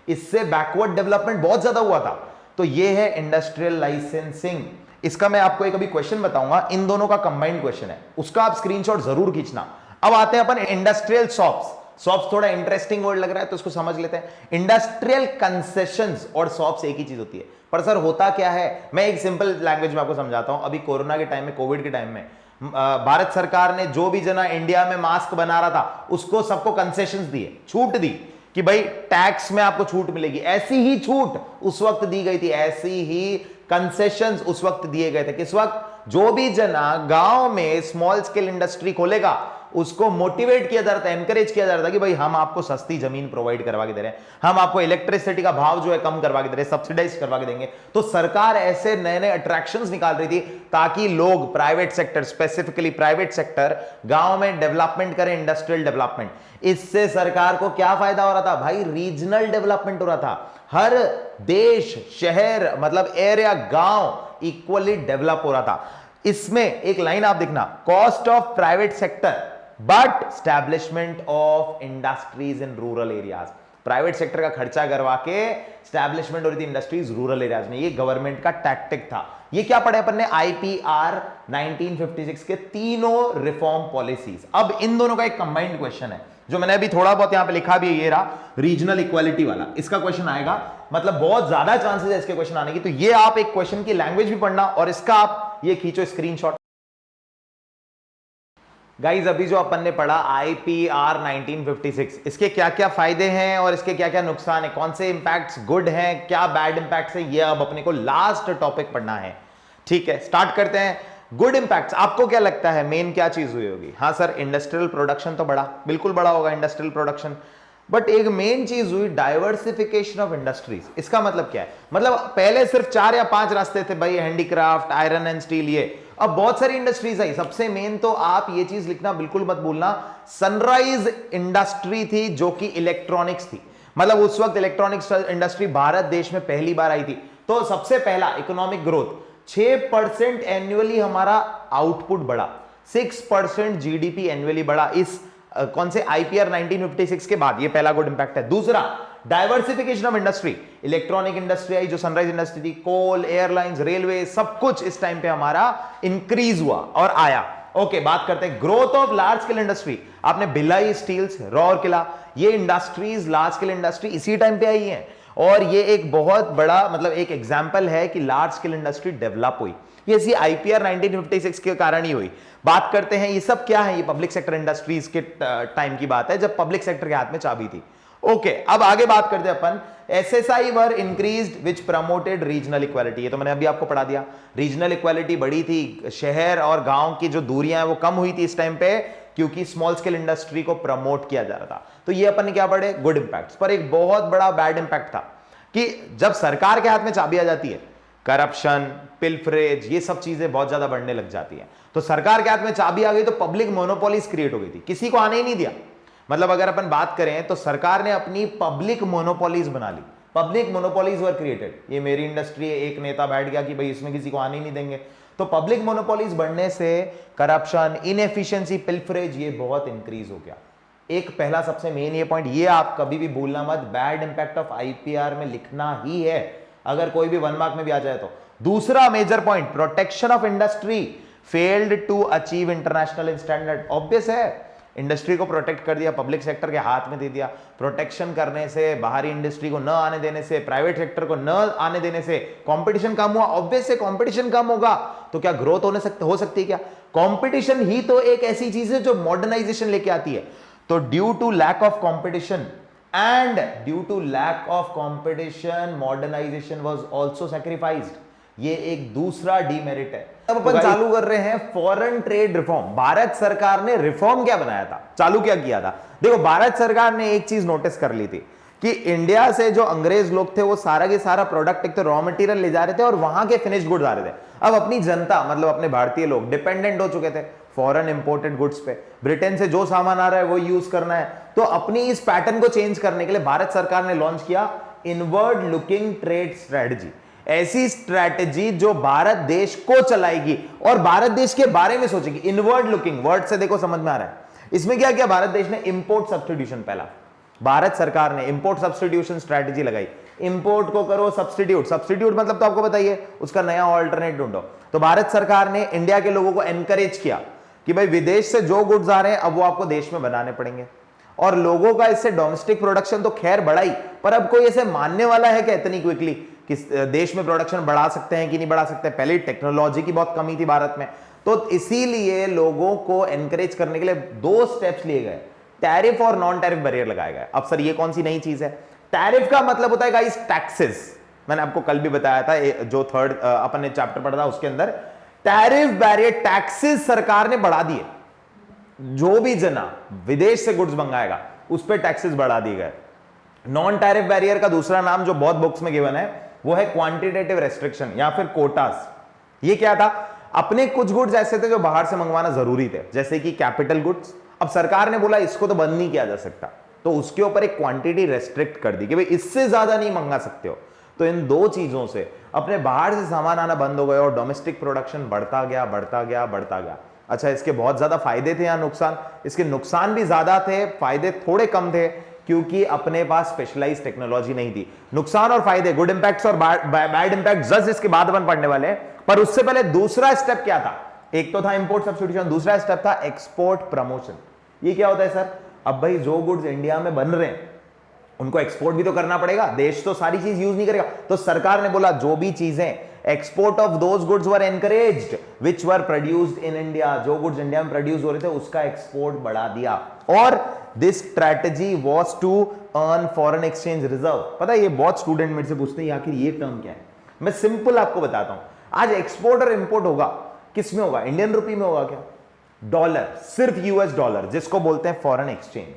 Speaker 1: इससे बैकवर्ड डेवलपमेंट बहुत ज्यादा हुआ था। तो ये है इंडस्ट्रियल लाइसेंसिंग। इसका मैं आपको एक अभी क्वेश्चन बताऊंगा, इन दोनों का कंबाइंड क्वेश्चन है, उसका आप स्क्रीनशॉट जरूर खींचना। अब आते हैं अपन इंडस्ट्रियल शॉप्स। शॉप्स थोड़ा इंटरेस्टिंग वर्ड लग रहा है तो उसको समझ लेते हैं। इंडस्ट्रियल कंसेशंस और शॉप्स एक ही चीज होती है। पर सर होता क्या है, मैं एक सिंपल लैंग्वेज में आपको समझाता हूं। अभी कोरोना के टाइम में, कोविड के टाइम में भारत सरकार ने जो भी जना इंडिया में मास्क बना रहा था उसको सबको कंसेशंस दिए, छूट दी कि भाई टैक्स में आपको छूट मिलेगी। ऐसी ही छूट उस वक्त दी गई थी, ऐसी ही कंसेशंस उस वक्त दिए गए थे। किस वक्त? जो भी जना गांव में स्मॉल स्केल इंडस्ट्री खोलेगा उसको मोटिवेट किया जा रहा था, एनकरेज किया जा रहा था कि भाई हम आपको सस्ती जमीन प्रोवाइड करवा के दे रहे हैं, हम आपको इलेक्ट्रिसिटी का भाव जो है कम करवा के दे रहे हैं, सब्सिडाइज करवा के देंगे। तो सरकार ऐसे नए नए अट्रैक्शंस निकाल रही थी ताकि लोग, private sector, specifically private sector गांव में डेवलपमेंट करें, इंडस्ट्रियल डेवलपमेंट। इससे सरकार को क्या फायदा हो रहा था भाई? रीजनल डेवलपमेंट हो रहा था। हर देश, शहर, मतलब एरिया, गांव इक्वली डेवलप हो रहा था। इसमें एक लाइन आप देखना, cost of private sector but establishment of industries in rural areas. Private sector का खर्चा करवा के स्टैब्लिशमेंट हो रही थी इंडस्ट्रीज रूरल एरियाज में। ये गवर्नमेंट का टैक्टिक था। ये क्या पढ़े अपन ने? आईपीआर 1956 के तीनों रिफॉर्म पॉलिसीज। अब इन दोनों का एक कंबाइंड क्वेश्चन है जो मैंने अभी थोड़ा बहुत यहां पे लिखा भी है, ये रहा रीजनल इक्वालिटी वाला। इसका क्वेश्चन आएगा, मतलब बहुत ज्यादा चांसेस है इसके क्वेश्चन आने की। तो ये आप एक क्वेश्चन की लैंग्वेज भी पढ़ना और इसका आप ये खींचो स्क्रीनशॉट। गाइज अभी जो अपन ने पढ़ा आईपीआर 1956, इसके क्या क्या फायदे हैं और इसके क्या क्या नुकसान है, कौन से इंपैक्ट्स गुड हैं, क्या बैड इंपैक्ट्स है, ये अब अपने को लास्ट टॉपिक पढ़ना है। ठीक है, स्टार्ट करते हैं। गुड इंपैक्ट्स, आपको क्या लगता है मेन क्या चीज हुई होगी? हाँ सर, इंडस्ट्रियल प्रोडक्शन तो बढ़ा, बिल्कुल बढ़ा होगा इंडस्ट्रियल प्रोडक्शन। बट एक मेन चीज हुई डाइवर्सिफिकेशन ऑफ इंडस्ट्रीज। इसका मतलब क्या है? मतलब पहले सिर्फ 4 या 5 रास्ते थे भाई, हैंडीक्राफ्ट, आयरन एंड स्टील, ये। अब बहुत सारी इंडस्ट्रीज आई। सबसे मेन तो आप ये चीज लिखना बिल्कुल मत भूलना, सनराइज इंडस्ट्री थी जो कि इलेक्ट्रॉनिक्स थी। मतलब उस वक्त इलेक्ट्रॉनिक्स इंडस्ट्री भारत देश में पहली बार आई थी। तो सबसे पहला इकोनॉमिक ग्रोथ 6% एनुअली हमारा आउटपुट बढ़ा, 6% जीडीपी एनुअली बढ़ा इस कौन से आईपीआर 1956 के बाद। ये पहला गुड इंपैक्ट है। दूसरा, diversification of industry. Electronic industry I जो सनराइज इंडस्ट्री थी, कोल, एयरलाइंस, रेलवे, सब कुछ इस टाइम पे हमारा इंक्रीज हुआ और आया। ओके, बात करते हैं growth of large scale industry. आपने भिलाई स्टील्स, राउरकेला, ये इंडस्ट्रीज, लार्ज स्केल इंडस्ट्री इसी टाइम पे आई है। और ये एक बहुत बड़ा, मतलब एक एग्जांपल है कि लार्ज स्केल इंडस्ट्री डेवलप हुई। ये इसी आईपीआर 1956 के कारण ही हुई। बात करते हैं ये सब क्या है? ये पब्लिक सेक्टर इंडस्ट्रीज के टाइम की बात है जब पब्लिक सेक्टर के हाथ में चाबी थी। ओके, अब आगे बात करते हैं अपन। एसएसआई वर इंक्रीज्ड विच प्रमोटेड रीजनल इक्वालिटी। ये तो मैंने अभी आपको पढ़ा दिया, रीजनल इक्वालिटी बढ़ी थी, शहर और गांव की जो दूरियां हैं वो कम हुई थी इस टाइम पे, क्योंकि स्मॉल स्केल इंडस्ट्री को प्रमोट किया जा रहा था। तो ये अपन ने क्या पढ़े? Good impacts. पर एक बहुत बड़ा बैड इंपैक्ट था कि जब सरकार के हाथ में चाबी आ जाती है, करप्शन, पिल्फरेज, ये सब चीजें बहुत ज्यादा बढ़ने लग जाती हैं। तो सरकार के हाथ में चाबी आ गई तो पब्लिक मोनोपोलीज क्रिएट हो गई थी, किसी को आने ही नहीं दिया। मतलब अगर अपन बात करें तो सरकार ने अपनी पब्लिक मोनोपोलीज बना ली, पब्लिक मोनोपोलीज वर क्रिएटेड। ये मेरी इंडस्ट्री है, एक नेता बैठ गया कि भाई इसमें किसी को आने ही नहीं देंगे। तो पब्लिक मोनोपोलीज बढ़ने से करप्शन, इनएफिशिएंसी, पिल्फरेज, ये बहुत इंक्रीज हो गया। एक पहला सबसे मेन ये पॉइंट, ये आप कभी भी भूलना मत, बैड इंपैक्ट ऑफ आईपीआर में लिखना ही है, अगर कोई भी 1 मार्क में भी आ जाए तो। दूसरा major point, protection of industry failed to achieve international standard. Obvious है, इंडस्ट्री को प्रोटेक्ट कर दिया, पब्लिक सेक्टर के हाथ में दे दिया। प्रोटेक्शन करने से, बाहरी इंडस्ट्री को न आने देने से, प्राइवेट सेक्टर को न आने देने से कंपटीशन कम हुआ। ऑब्वियस है, कंपटीशन कम होगा तो क्या ग्रोथ हो सकती है क्या? कंपटीशन ही तो एक ऐसी चीज है जो मॉडर्नाइजेशन लेके आती है। तो due to lack of competition and due to lack of competition modernisation was also sacrificed. ये एक दूसरा डीमेरिट है। अब अपन चालू कर रहे हैं फॉरेन ट्रेड रिफॉर्म। भारत सरकार ने रिफॉर्म क्या बनाया था, चालू क्या किया था? देखो, भारत सरकार ने एक चीज नोटिस कर ली थी कि इंडिया से जो अंग्रेज लोग थे वो सारा के सारा प्रोडक्ट, एक तो रॉ मटेरियल ले जा रहे थे और वहां के फिनिश गुड्स आ रहे थे। अब अपनी जनता, मतलब अपने भारतीय लोग डिपेंडेंट हो चुके थे फॉरेन इंपोर्टेड गुड्स पे। ब्रिटेन से जो सामान आ रहा है वो यूज करना है। तो अपनी इस पैटर्न को चेंज करने के लिए भारत सरकार ने लॉन्च किया इनवर्ड लुकिंग ट्रेड स्ट्रेटजी। ऐसी स्ट्रैटेजी जो भारत देश को चलाएगी और भारत देश के बारे में सोचेगी। इनवर्ड लुकिंग वर्ड से देखो समझ में आ रहा है। इसमें क्या किया भारत देश ने? Import substitution. पहला भारत सरकार ने इंपोर्ट सब्स्टिट्यूशन स्ट्रैटेजी लगाई। इंपोर्ट को करो सब्स्टिट्यूट। सब्स्टिट्यूट मतलब तो आपको बताइए, उसका नया ऑल्टरनेट ढूंढो। तो भारत सरकार ने इंडिया के लोगों को एनकरेज किया कि भाई विदेश से जो गुड्स आ रहे हैं अब वो आपको देश में बनाने पड़ेंगे। और लोगों का इससे डोमेस्टिक प्रोडक्शन तो खैर बढ़ाई, पर अब कोई ऐसे मानने वाला है क्या इतनी क्विकली कि देश में प्रोडक्शन बढ़ा सकते हैं कि नहीं बढ़ा सकते? पहले टेक्नोलॉजी की बहुत कमी थी भारत में, तो इसीलिए लोगों को एनकरेज करने के लिए 2 स्टेप्स लिए गए, टैरिफ और नॉन टैरिफ बैरियर लगाया गया। अब सर ये कौन सी नई चीज है? टैरिफ का मतलब होता है गाइस टैक्सेस। मैंने आपको कल भी बताया था, जो थर्ड अपन ने चैप्टर पढ़ा था उसके अंदर, टैरिफ बैरियर टैक्सेस सरकार ने बढ़ा दिए। जो भी जना विदेश से गुड्स मंगाएगा उस पर टैक्सेस बढ़ा दिए गए। नॉन टैरिफ बैरियर का दूसरा नाम जो बहुत बुक्स में गिवन है वो है क्वांटिटेटिव रेस्ट्रिक्शन या फिर कोटास। ये क्या था? अपने कुछ गुड्स ऐसे थे जो बाहर से मंगवाना जरूरी थे, जैसे कि कैपिटल गुड्स। अब सरकार ने बोला इसको तो बंद नहीं किया जा सकता, तो उसके ऊपर एक क्वांटिटी रेस्ट्रिक्ट कर दी कि भाई इससे ज्यादा नहीं मंगा सकते हो। तो इन 2 चीजों से अपने बाहर से सामान आना बंद हो गया और डोमेस्टिक प्रोडक्शन बढ़ता गया बढ़ता गया बढ़ता गया। अच्छा, इसके बहुत ज्यादा फायदे थे या नुकसान? इसके नुकसान भी ज्यादा थे, फायदे थोड़े कम थे, क्योंकि अपने पास स्पेशलाइज्ड टेक्नोलॉजी नहीं थी। नुकसान और फायदे, गुड इंपैक्ट्स और बैड इंपैक्ट जस्ट इसके बाद अपन पढ़ने वाले हैं। पर उससे पहले दूसरा स्टेप क्या था? एक तो था इंपोर्ट सब्स्टिट्यूशन, दूसरा स्टेप था एक्सपोर्ट प्रमोशन। ये क्या होता है सर? अब भाई जो गुड्स इंडिया में बन रहे हैं उनको एक्सपोर्ट भी तो करना पड़ेगा, देश तो सारी चीज यूज नहीं करेगा। तो सरकार ने बोला जो भी चीजें export of those goods were encouraged which were produced in India, जो गुड्स इंडिया में प्रोड्यूस हो रहे थे उसका एक्सपोर्ट बढ़ा दिया। और this strategy was to earn foreign exchange reserve. पता है ये बहुत स्टूडेंट मेरे से पूछते हैं आखिर ये टर्म क्या है? मैं सिंपल आपको बताता हूं। आज एक्सपोर्ट और इंपोर्ट होगा किस में होगा? इंडियन रुपी में होगा क्या? डॉलर, सिर्फ यूएस डॉलर, जिसको बोलते हैं फॉरेन एक्सचेंज।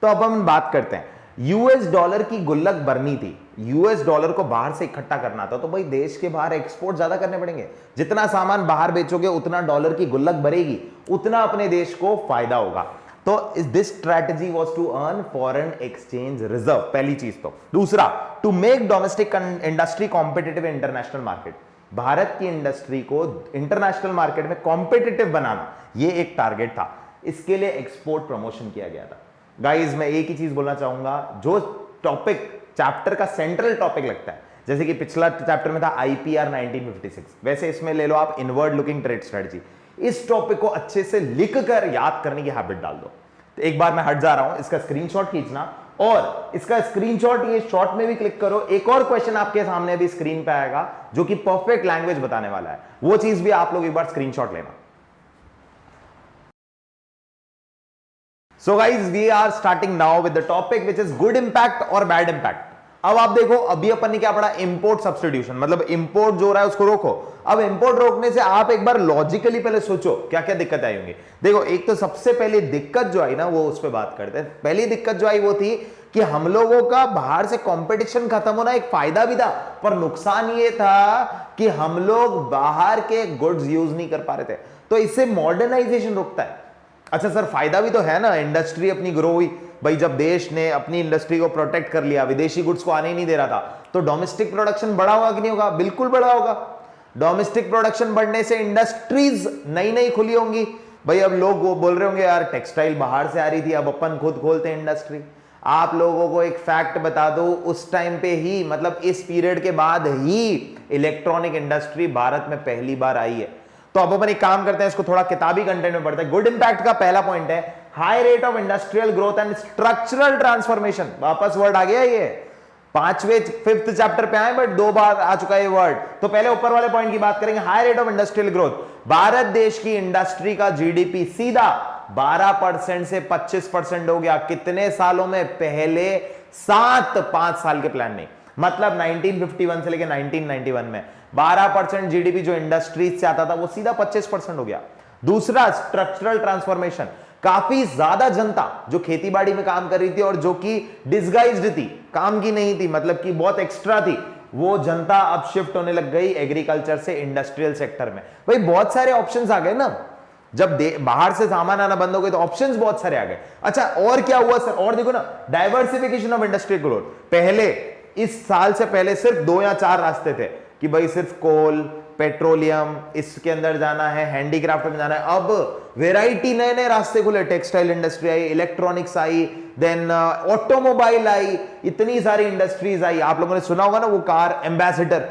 Speaker 1: तो अब हम बात करते हैं, यूएस डॉलर की गुल्लक भरनी थी, यूएस डॉलर को बाहर से इकट्ठा करना था, तो भाई देश के बाहर एक्सपोर्ट ज्यादा करने पड़ेंगे। जितना सामान बाहर बेचोगे उतना डॉलर की गुल्लक भरेगी, उतना अपने देश को फायदा होगा। तो this strategy was to earn foreign exchange reserve, पहली चीज। तो दूसरा, to make domestic industry competitive international market, Bharat की इंडस्ट्री को इंटरनेशनल मार्केट में कॉम्पिटिटिव बनाना, ये एक टारगेट था। इसके लिए एक्सपोर्ट प्रमोशन किया गया था। गाइज मैं एक ही चीज बोलना चाहूंगा, जो टॉपिक चैप्टर का सेंट्रल टॉपिक लगता है, जैसे कि पिछला चैप्टर में था आईपीआर 1956, वैसे इसमें ले लो आप इनवर्ड लुकिंग ट्रेड स्ट्रेटजी। इस टॉपिक को अच्छे से लिख कर याद करने की हैबिट डाल दो। तो एक बार मैं हट जा रहा हूं, इसका स्क्रीनशॉट खींचना और इसका स्क्रीनशॉट ये शॉर्ट में भी क्लिक करो। एक और क्वेश्चन आपके सामने अभी स्क्रीन पे आएगा जो कि परफेक्ट लैंग्वेज बताने वाला है, वो चीज भी आप लोग एक बार स्क्रीनशॉट लेना। So guys, we are starting now with the topic which is good impact और bad impact। अब आप देखो, अभी अपन ने क्या पढ़ा? इंपोर्ट सब्स्टिट्यूशन, मतलब इंपोर्ट जो हो रहा है उसको रोको। अब इंपोर्ट रोकने से आप एक बार लॉजिकली पहले सोचो क्या क्या दिक्कत आई होंगी। देखो, एक तो सबसे पहली दिक्कत जो आई ना, वो उस पर बात करते हैं। पहली दिक्कत जो आई वो थी कि हम लोगों का बाहर से कंपटीशन खत्म होना एक फायदा भी था, पर नुकसान ये था कि हम लोग बाहर के गुड्स यूज नहीं कर पा रहे थे। तो इससे मॉडर्नाइजेशन रुकता है। अच्छा सर, फायदा भी तो है ना, इंडस्ट्री अपनी ग्रो हुई। भाई जब देश ने अपनी इंडस्ट्री को प्रोटेक्ट कर लिया, विदेशी गुड्स को आने ही नहीं दे रहा था, तो डोमेस्टिक प्रोडक्शन बढ़ा होगा कि नहीं होगा? बिल्कुल बढ़ा होगा। डोमेस्टिक प्रोडक्शन बढ़ने से इंडस्ट्रीज नई नई खुली होंगी, भाई अब लोग वो बोल रहे होंगे यार टेक्सटाइल बाहर से आ रही थी, अब अपन खुद खोलते हैं इंडस्ट्री। आप लोगों को एक फैक्ट बता दो, उस टाइम पे ही मतलब इस पीरियड के बाद ही इलेक्ट्रॉनिक इंडस्ट्री भारत में पहली बार आई है। तो अब अपन एक काम करते हैं, इसको थोड़ा किताबी कंटेंट में पढ़ते हैं। गुड इंपैक्ट का पहला पॉइंट है high rate of industrial growth and structural transformation. वापस वर्ड आ गया ये, 5th चैप्टर पे आए बट 2 बार आ चुका है ये वर्ड। तो पहले ऊपर वाले पॉइंट की बात करेंगे, high rate of industrial growth. Bharat देश की इंडस्ट्री का जीडीपी सीधा 12% से 25% हो गया। कितने सालों में? पहले 5 साल के प्लान में, मतलब 1951 से लेकर 1991 में 12% जीडीपी जो इंडस्ट्रीज से आता था वो सीधा 25% हो गया। दूसरा, स्ट्रक्चरल ट्रांसफॉर्मेशन। काफी ज्यादा जनता जो खेतीबाड़ी में काम कर रही थी और जो कि डिसगाइज्ड थी, काम की नहीं थी, मतलब कि बहुत एक्स्ट्रा थी, वो जनता अब शिफ्ट होने लग गई एग्रीकल्चर से इंडस्ट्रियल सेक्टर में। भाई बहुत सारे ऑप्शंस आ गए ना, जब बाहर से सामान आना बंद हो गए तो ऑप्शंस बहुत सारे आ गए। अच्छा और क्या हुआ सर? और देखो ना, डाइवर्सिफिकेशन ऑफ इंडस्ट्रियल ग्रोथ। पहले इस साल से पहले सिर्फ 2 या 4 रास्ते थे कि भाई सिर्फ कोल, पेट्रोलियम, इसके अंदर जाना है, हैंडीक्राफ्ट में जाना है। अब वेराइटी, नए नए रास्ते खुले, टेक्सटाइल इंडस्ट्री आई, इलेक्ट्रॉनिक्स आई, देन ऑटोमोबाइल आई, इतनी सारी इंडस्ट्रीज आई। आप लोगों ने सुना होगा ना वो कार एम्बेसडर,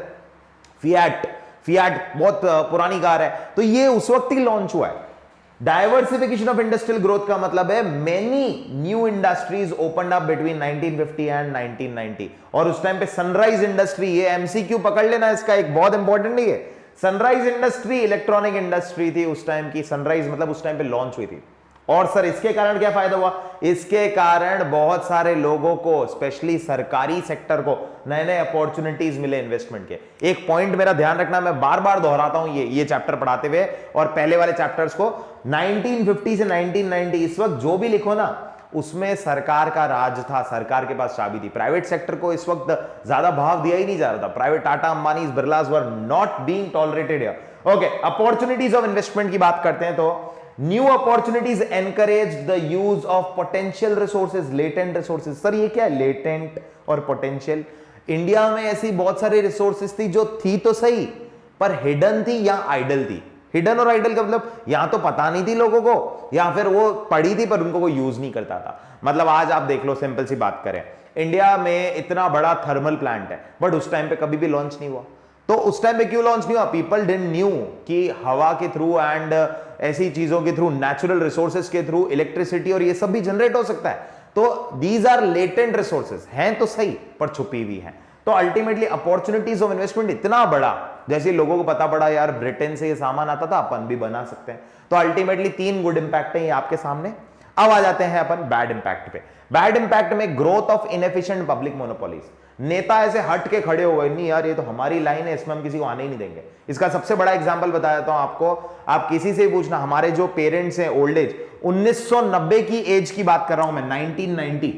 Speaker 1: फिएट बहुत पुरानी कार है, तो ये उस वक्त ही लॉन्च हुआ है। डाइवर्सिफिकेशन ऑफ इंडस्ट्रियल ग्रोथ का मतलब है many new industries opened up between 1950 and 1990। और उस टाइम पे सनराइज इंडस्ट्री, ये एमसीक्यू पकड़ लेना इसका, एक बहुत इंपॉर्टेंट नहीं है। सनराइज इंडस्ट्री इलेक्ट्रॉनिक इंडस्ट्री थी उस टाइम की, सनराइज मतलब उस टाइम पे लॉन्च हुई थी। और सर इसके कारण क्या फायदा हुआ? इसके कारण बहुत सारे लोगों को, स्पेशली सरकारी सेक्टर को, नए नए अपॉर्चुनिटीज मिले इन्वेस्टमेंट के। एक पॉइंट मेरा ध्यान रखना, मैं बार बार दोहराता हूं ये चैप्टर पढ़ाते हुए और पहले वाले चैप्टर्स को, 1950 से 1990 इस वक्त जो भी लिखो ना, उसमें सरकार का राज था, सरकार के पास चाबी थी। प्राइवेट सेक्टर को इस वक्त ज्यादा भाव दिया ही नहीं जा रहा था। Private Tata, Ambani, Birlas were not being tolerated here. Okay, opportunities of investment की बात करते हैं तो new opportunities encourage the use of potential resources, latent resources. Sir ये क्या है लेटेंट और पोटेंशियल? इंडिया में ऐसी बहुत सारी रिसोर्सेज थी जो थी तो सही पर हिडन थी या आइडल थी। हिडन और आइडल का मतलब या तो पता नहीं थी लोगों को या फिर वो पड़ी थी पर उनको कोई यूज नहीं करता था। मतलब आज आप देख लो, सिंपल सी बात करें, इंडिया में इतना बड़ा थर्मल प्लांट है बट उस टाइम पे कभी भी लॉन्च नहीं हुआ। तो उस टाइम पे क्यों लॉन्च नहीं हुआ? पीपल डिडंट न्यू कि हवा के थ्रू एंड ऐसी चीजों के थ्रू, नेचुरल रिसोर्सेज के थ्रू इलेक्ट्रिसिटी और ये सब भी जनरेट हो सकता है। तो दीज आर लेटेंट रिसोर्सेज, हैं तो सही पर छुपी हुई हैं। तो अल्टीमेटली अपॉर्चुनिटीज ऑफ इन्वेस्टमेंट इतना बड़ा, जैसे लोगों को पता पड़ा यार ब्रिटेन से ये सामान आता था, अपन भी बना सकते हैं। तो अल्टीमेटली 3 गुड इंपैक्ट है ये आपके सामने। अब आ जाते हैं अपन बैड इंपैक्ट पे। बैड इंपैक्ट में growth of inefficient public monopolies. नेता ऐसे हट के खड़े हो गए, नहीं यार ये तो हमारी लाइन है, इसमें हम किसी को आने ही नहीं देंगे। इसका सबसे बड़ा एग्जांपल बता देता हूं आपको, आप किसी से पूछना, हमारे जो पेरेंट्स हैं ओल्ड एज, 1990 की एज की बात कर रहा हूं मैं, 1990,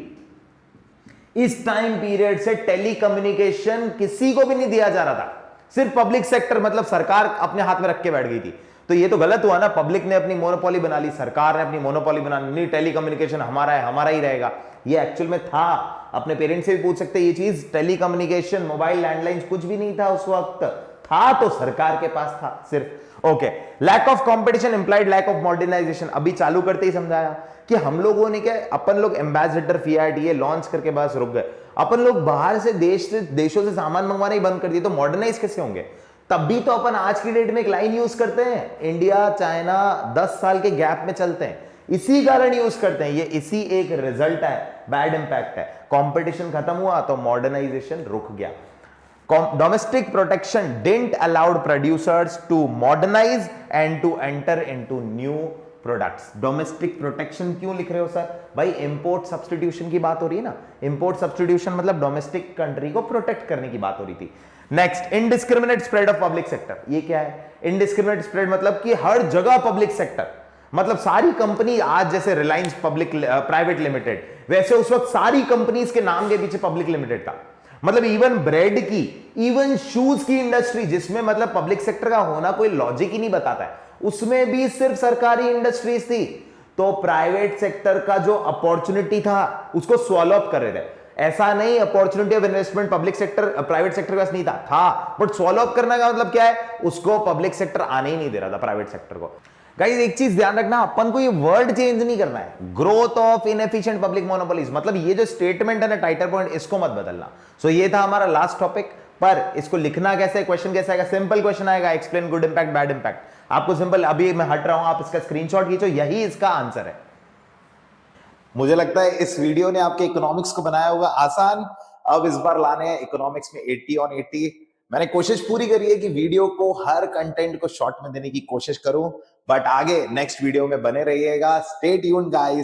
Speaker 1: इस टाइम पीरियड से टेलीकम्युनिकेशन किसी को भी नहीं दिया जा रहा था। सिर्फ पब्लिक सेक्टर, मतलब सरकार अपने हाथ में रख के बैठ गई थी। तो ये तो गलत हुआ ना, पब्लिक ने अपनी मोनोपोली बना ली, सरकार ने अपनी मोनोपोली बना ली, नहीं टेलीकम्युनिकेशन हमारा है, हमारा ही रहेगा। ये एक्चुअल में था, अपने पेरेंट्स से भी पूछ सकते हैं ये चीज, टेलीकम्युनिकेशन, मोबाइल, लैंडलाइंस कुछ भी नहीं था उस वक्त, था तो सरकार के पास था सिर्फ। Okay, lack of competition implied lack of modernisation. अभी चालू करते ही समझाया कि हम लोगों ने क्या, अपन लोग एम्बेसडर, फिएट ये लॉन्च करके बस रुक गए। अपन लोग बाहर से देशों से सामान मंगवाना ही बंद कर दिए, तो मॉडर्नाइज कैसे होंगे? तब भी तो अपन आज की डेट में एक लाइन यूज करते हैं, इंडिया चाइना 10 साल के गैप में चलते हैं, इसी कारण यूज करते हैं। ये इसी एक रिजल्ट है, बैड इंपैक्ट है। कंपटीशन खत्म हुआ तो मॉडर्नाइजेशन रुक गया। Domestic protection didn't allowed producers to modernise and to enter into new products. Domestic protection क्यों लिख रहे हो सर? भाई इंपोर्ट सब्स्टिट्यूशन की बात हो रही है ना, इंपोर्ट सब्स्टिट्यूशन मतलब डोमेस्टिक कंट्री को प्रोटेक्ट करने की बात हो रही थी। Next, indiscriminate spread of public sector. ये क्या है? इनडिस्क्रिमिनेट स्प्रेड मतलब कि हर जगह पब्लिक सेक्टर, मतलब सारी कंपनी, आज जैसे रिलायंस पब्लिक प्राइवेट लिमिटेड, वैसे उस वक्त सारी कंपनीज के नाम के पीछे पब्लिक लिमिटेड था। मतलब इवन ब्रेड की, इवन शूज की इंडस्ट्री, जिसमें मतलब पब्लिक सेक्टर का होना कोई लॉजिक ही नहीं बताता है, उसमें भी सिर्फ सरकारी इंडस्ट्रीज थी। तो प्राइवेट सेक्टर का जो अपॉर्चुनिटी था उसको स्वॉलो अप कर रहे थे। ऐसा नहीं opportunity of investment public sector private sector के पास नहीं था बट स्वॉलो अप करने का मतलब क्या है? उसको पब्लिक सेक्टर आने ही नहीं दे रहा था प्राइवेट सेक्टर को। गाइस एक चीज ध्यान रखना, अपन को ये वर्ड चेंज नहीं करना है, growth of inefficient public monopolies, मतलब ये जो स्टेटमेंट है ना टाइटल पॉइंट, इसको मत बदलना। सो ये था हमारा लास्ट टॉपिक। पर इसको लिखना कैसे, क्वेश्चन कैसे आएगा, सिंपल क्वेश्चन आएगा, explain good impact bad impact. आपको सिंपल, अभी मैं हट रहा हूं, आप इसका स्क्रीनशॉट खींचो, यही इसका आंसर है। मुझे लगता है इस वीडियो ने आपके इकोनॉमिक्स को बनाया होगा आसान। अब इस बार लाने हैं इकोनॉमिक्स में 80 ऑन 80। मैंने कोशिश पूरी करी है कि वीडियो को, हर कंटेंट को शॉर्ट में देने की कोशिश करूं, बट आगे नेक्स्ट वीडियो में बने रहिएगा। Stay tuned guys.